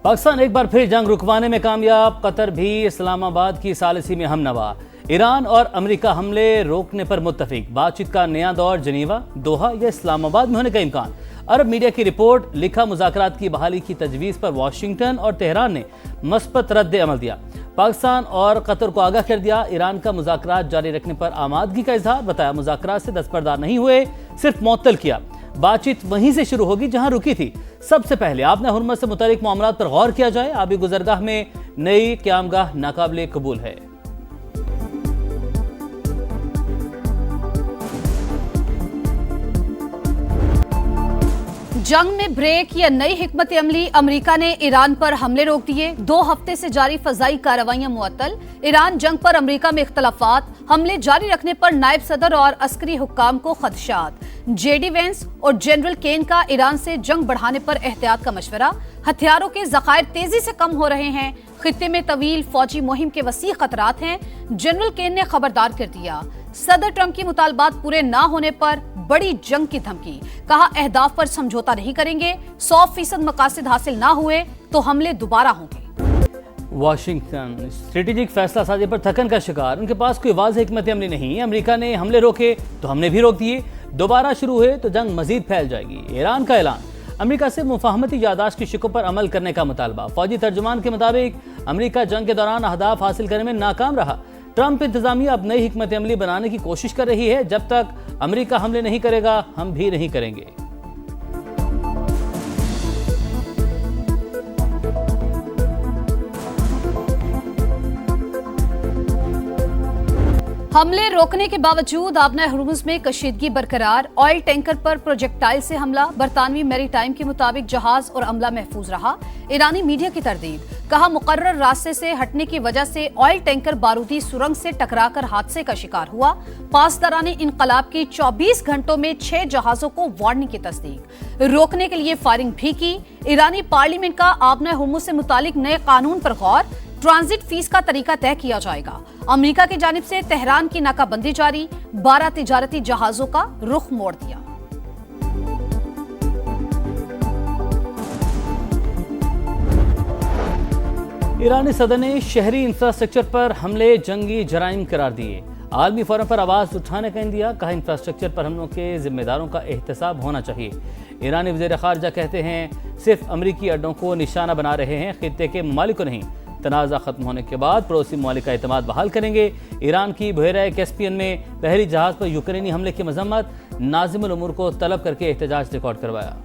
पाकिस्तान एक बार फिर जंग रुकवाने में कामयाब, कतर भी इस्लामाबाद की सालिसी में हमनवा। ईरान और अमेरिका हमले रोकने पर मुत्तफिक। बातचीत का नया दौर जनीवा, दोहा या इस्लामाबाद में होने का इम्कान। अरब मीडिया की रिपोर्ट लिखा, मुज़ाकरात की बहाली की तजवीज़ पर वाशिंगटन और तेहरान ने मस्बत रद्द अमल दिया। पाकिस्तान और कतर को आगाह कर दिया। ईरान का मुज़ाकरात जारी रखने पर आमादगी का इजहार। बताया मुज़ाकरात से दस्तबरदार नहीं हुए, सिर्फ मुअत्तल किया। बातचीत वहीं से शुरू होगी जहां रुकी थी। सबसे पहले आपने हुर्मत से मुतालिक मामलात पर गौर किया जाए। आबी गुजरगाह में नई क़यामगाह नाकाबिले कबूल है। जंग में ब्रेक या नई हिकमत अमली। अमेरिका ने ईरान पर हमले रोक दिए। 2 हफ्ते से जारी फजाई कार्रवाइयां मुअत्तल। ईरान जंग पर अमेरिका में इख्तलाफात। हमले जारी रखने पर नायब सदर और अस्करी हुक्काम को खदशात। जेडी वेंस और जनरल केन का ईरान से जंग बढ़ाने पर एहतियात का मशवरा। हथियारों के जखायर तेजी से कम हो रहे हैं। खित्ते में तवील फौजी मुहिम के वसी खतरात हैं। जनरल केन ने खबरदार कर दिया। सदर ट्रंप की मुतालबात पूरे ना होने पर बड़ी जंग की धमकी। कहा, अहदाफ पर समझौता नहीं करेंगे। 100% मकासद हासिल ना हुए तो हमले दोबारा होंगे। वाशिंगटन स्ट्रेटेजिक फैसला साजी पर थकन का शिकार। उनके पास कोई वाज़ेह हिकमत अमली नहीं। अमेरिका ने हमले रोके तो हमने भी रोक दिए। दोबारा शुरू हुए तो जंग मजीद फैल जाएगी। ईरान का ऐलान। अमेरिका से मुफाहमती यादाश्त की शिकों पर अमल करने का मुतालबा। फौजी तर्जुमान के मुताबिक अमेरिका जंग के दौरान अहदाफ हासिल करने में नाकाम रहा। ट्रंप इंतजामिया अब नई हिकमत अमली बनाने की कोशिश कर रही है। जब तक अमेरिका हमले नहीं करेगा, हम भी नहीं करेंगे। हमले रोकने के बावजूद आबना हुर्मुज़ में कशीदगी बरकरार। ऑयल टैंकर पर प्रोजेक्टाइल से हमला। बरतानवी मैरीटाइम के मुताबिक जहाज और अमला महफूज रहा। ईरानी मीडिया की तरदीद। कहा, मुकर्रर रास्ते से हटने की वजह से ऑयल टैंकर बारूदी सुरंग से टकराकर हादसे का शिकार हुआ। पासदारानी इनकलाब की 24 घंटों में 6 जहाजों को वार्निंग की तस्दीक। रोकने के लिए फायरिंग भी की। ईरानी पार्लियामेंट का आबना हुर्मुज़ से मुतालिक नए कानून पर गौर। ट्रांजिट फीस का तरीका तय किया जाएगा। अमेरिका की जानिब से तेहरान की नाकाबंदी जारी। 12 तिजारती जहाजों का रुख मोड़ दिया। ईरानी सदर ने शहरी इंफ्रास्ट्रक्चर पर हमले जंगी जराइम करार दिए। आलमी फोरम पर आवाज उठाने का इंदिया। कहा, इंफ्रास्ट्रक्चर पर हमलों के जिम्मेदारों का एहतसाब होना चाहिए। ईरानी वज़ीर ख़ारजा कहते हैं, सिर्फ अमरीकी अड्डों को निशाना बना रहे हैं, खित्ते के ममालिक को नहीं। तनाज़ा खत्म होने के बाद पड़ोसी ममालिक का एतमाद बहाल करेंगे। ईरान की बहरा कैस्पियन में बहरी जहाज पर यूक्रेनी हमले की मजम्मत। नाज़िमुल उमूर को तलब करके एहतजाज रिकॉर्ड करवाया।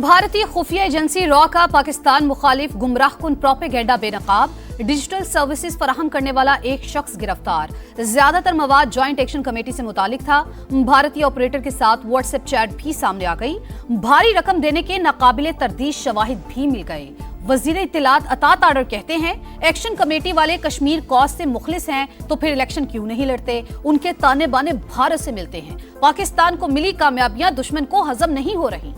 भारतीय खुफिया एजेंसी रॉ का पाकिस्तान मुखालिफ गुमराहकुन प्रोपेगेंडा बेनकाब। डिजिटल सर्विसेज फराहम करने वाला एक शख्स गिरफ्तार। ज्यादातर मवाद जॉइंट एक्शन कमेटी से मुतालिक था। भारतीय ऑपरेटर के साथ व्हाट्सएप चैट भी सामने आ गई। भारी रकम देने के नाकाबिले तरदीश शवाहिद भी मिल गए। वजीर इत्तलात अतात आर्डर कहते हैं, एक्शन कमेटी वाले कश्मीर कॉज से मुखलिस हैं तो फिर इलेक्शन क्यों नहीं लड़ते। उनके ताने बाने भारत से मिलते हैं। पाकिस्तान को मिली कामयाबियां दुश्मन को हजम नहीं हो रही।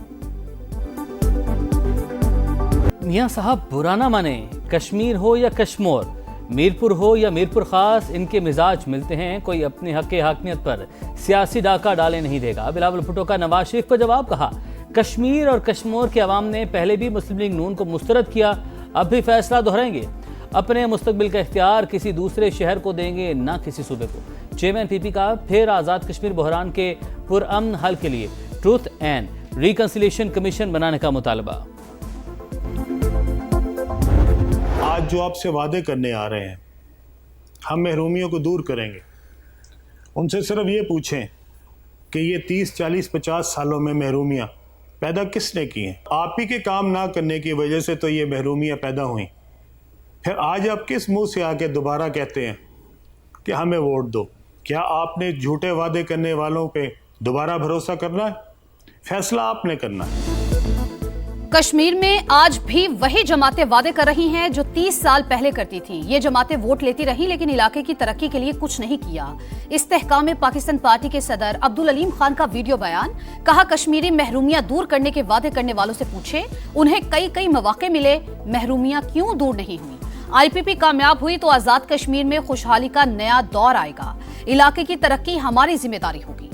मियां साहब बुरा ना माने, कश्मीर हो या कश्मोर, मीरपुर हो या मीरपुर खास, इनके मिजाज मिलते हैं। कोई अपने हक के हाकमियत पर सियासी डाका डाले नहीं देगा। बिलावल भुट्टो का नवाज शरीफ को जवाब। कहा, कश्मीर और कश्मोर के अवाम ने पहले भी मुस्लिम लीग नून को मुस्तरद किया, अब भी फैसला दोहराएंगे। अपने मुस्तकबिल का इख्तियार किसी दूसरे शहर को देंगे, ना किसी सूबे को। चेयरमैन पीपी का फिर आज़ाद कश्मीर बहरान के पुरअमन हल के लिए ट्रूथ एंड रिकंसिलिएशन कमीशन बनाने का मुतालबा। आज जो आपसे वादे करने आ रहे हैं, हम महरूमियों को दूर करेंगे। उनसे सिर्फ ये पूछें कि ये 30, 40, 50 सालों में महरूमियाँ पैदा किसने की हैं? आप ही के काम ना करने की वजह से तो ये महरूमियाँ पैदा हुई। फिर आज आप किस मुंह से आके दोबारा कहते हैं कि हमें वोट दो? क्या आपने झूठे वादे करने वालों पे दोबारा भरोसा करना है? फैसला आपने करना है। कश्मीर में आज भी वही जमातें वादे कर रही हैं जो 30 साल पहले करती थी। ये जमातें वोट लेती रही लेकिन इलाके की तरक्की के लिए कुछ नहीं किया। इस्तेहकाम में पाकिस्तान पार्टी के सदर अब्दुल अलीम खान का वीडियो बयान। कहा, कश्मीरी महरूमियां दूर करने के वादे करने वालों से पूछे, उन्हें कई मौके मिले, महरूमियां क्यों दूर नहीं हुई। आईपीपी कामयाब हुई तो आजाद कश्मीर में खुशहाली का नया दौर आएगा। इलाके की तरक्की हमारी जिम्मेदारी होगी।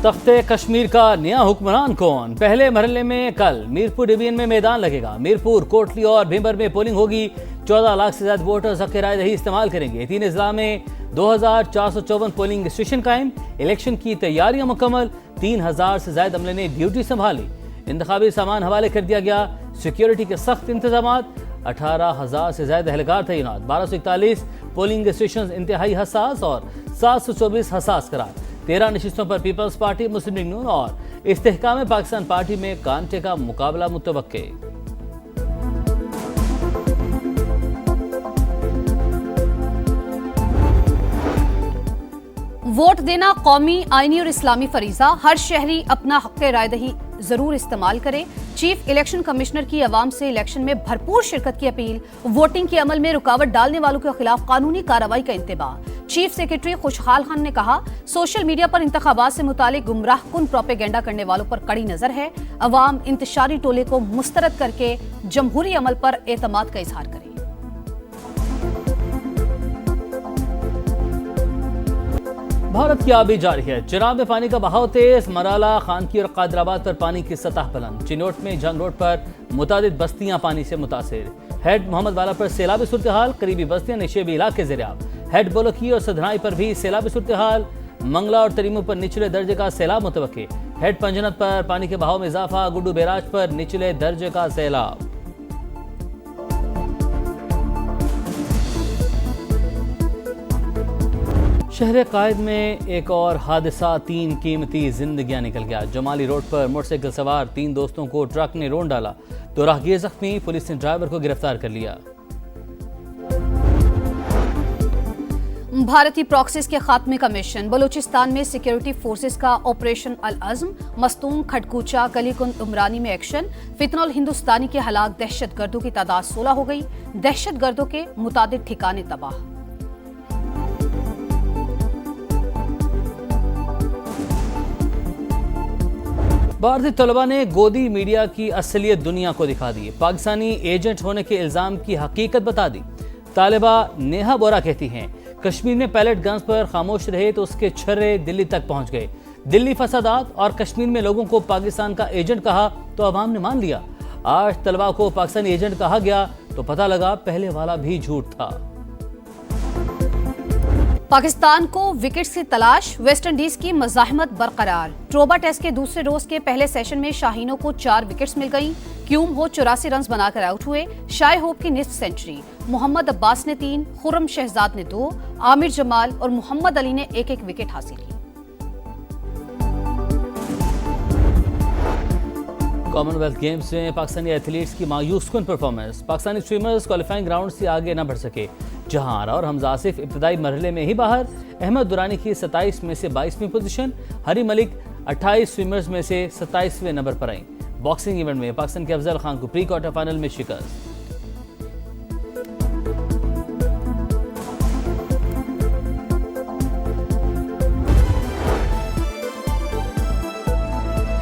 तख्ते कश्मीर का नया हुक्मरान कौन? पहले मरहले में कल मीरपुर डिवीजन में मैदान लगेगा। मीरपुर, कोटली और भीमर में पोलिंग होगी। 14 लाख से ज्यादा वोटर्स हक़ राय दही इस्तेमाल करेंगे। 3 अजला में 2454 पोलिंग स्टेशन कायम। इलेक्शन की तैयारियां मुकम्मल। 3000 से ज्यादा अमले ने ड्यूटी संभाली। इंतखाबी सामान हवाले कर दिया गया। सिक्योरिटी के सख्त इंतजाम। 18,000 से ज्यादा एहलकार तैनात। 1241 पोलिंग स्टेशन इंतहाई हसास और 724 हसास करार। 13 नशिस्तों पर पीपल्स पार्टी, मुस्लिम लीग नून और इस्तेहकाम पाकिस्तान पार्टी में कांटे का मुकाबला मुतवक्के। वोट देना कौमी, आईनी और इस्लामी फरीजा। हर शहरी अपना हक़ राय दही जरूर इस्तेमाल करे। चीफ इलेक्शन कमिश्नर की अवाम से इलेक्शन में भरपूर शिरकत की अपील। वोटिंग के अमल में रुकावट डालने वालों के खिलाफ कानूनी कार्रवाई का इंतबाह। चीफ सेक्रेटरी खुशहाल खान ने कहा, सोशल मीडिया पर इंतखाबात से मुतालिक गुमराह कुन प्रोपेगेंडा करने वालों पर कड़ी नजर है। अवाम इंतशारी टोले को मुस्तरद करके जमहूरी अमल पर एतमाद का इजहार करे। भारत की आबी जारी है। चिनाब में पानी का बहाव तेज। मराला, खानकी और कादराबाद पर पानी की सतह बुलंद। चिनोट में जंग रोड पर मुतादिद बस्तियां पानी से मुतासिर। हेड मोहम्मद वाला पर सैलाबी सूरत हाल। करीबी बस्तियां निशेबी इलाके ज़ेर-ए-आब। हेड बोलकी और सधनाई पर भी सैलाबी सूरत हाल। मंगला और तरीमू पर निचले दर्जे का सैलाब मुतवक्के। हेड पंजनत पर पानी के बहाव में इजाफा। गुड्डू बैराज पर निचले दर्जे का सैलाब। शहर कायद में एक और हादसा, 3 कीमती जिंदगियां निकल गया। जमाली रोड पर मोटरसाइकिल सवार 3 दोस्तों को ट्रक ने रोन डाला तो राहगीर जख्मी। पुलिस ने ड्राइवर को गिरफ्तार कर लिया। भारतीय प्रॉक्सीज के खात्मे का मिशन। बलूचिस्तान में सिक्योरिटी फोर्सेस का ऑपरेशन अल अज़्म। मस्तूम, खटकूचा, कलीकुंद, उमरानी में एक्शन। फितनल हिंदुस्तानी के हलाक। दहशतगर्दों की तादाद 16 हो गई। दहशतगर्दों के मुतादिद ठिकाने तबाह। भारतीय तलबा ने गोदी मीडिया की असलियत दुनिया को दिखा दी। पाकिस्तानी एजेंट होने के इल्जाम की हकीकत बता दी। तालिबा नेहा बोरा कहती हैं, कश्मीर में पैलेट गन्स पर खामोश रहे तो उसके छर्रे दिल्ली तक पहुंच गए। दिल्ली फसादात और कश्मीर में लोगों को पाकिस्तान का एजेंट कहा तो अवाम ने मान लिया। आज तलबा को पाकिस्तानी एजेंट कहा गया तो पता लगा पहले वाला भी झूठ था। पाकिस्तान को विकेट्स की तलाश। वेस्टइंडीज की मज़ाहमत बरकरार। ट्रोबा टेस्ट के दूसरे रोज के पहले सेशन में शाहीनों को 4 विकेट्स मिल गईं। क्यूम हो 84 रन बनाकर आउट हुए। शाय होप की निस्फ सेंचुरी। मोहम्मद अब्बास ने 3, खुर्रम शहजाद ने 2, आमिर जमाल और मोहम्मद अली ने 1-1 विकेट हासिल की। कॉमनवेल्थ गेम्स में पाकिस्तानी एथलीट्स की मायूस कुन performance. Pakistani swimmers qualifying round से आगे न बढ़ सके। जहां आरा और हमजा आसिफ इब्तदाई मरहले में ही बाहर। अहमद दुरानी की 27 में से 22वीं पोजीशन। हरी मलिक 28 स्विमर्स में से 27वें नंबर पर आई। बॉक्सिंग इवेंट में पाकिस्तान के अफजल खान को प्री क्वार्टर फाइनल में शिकस्त।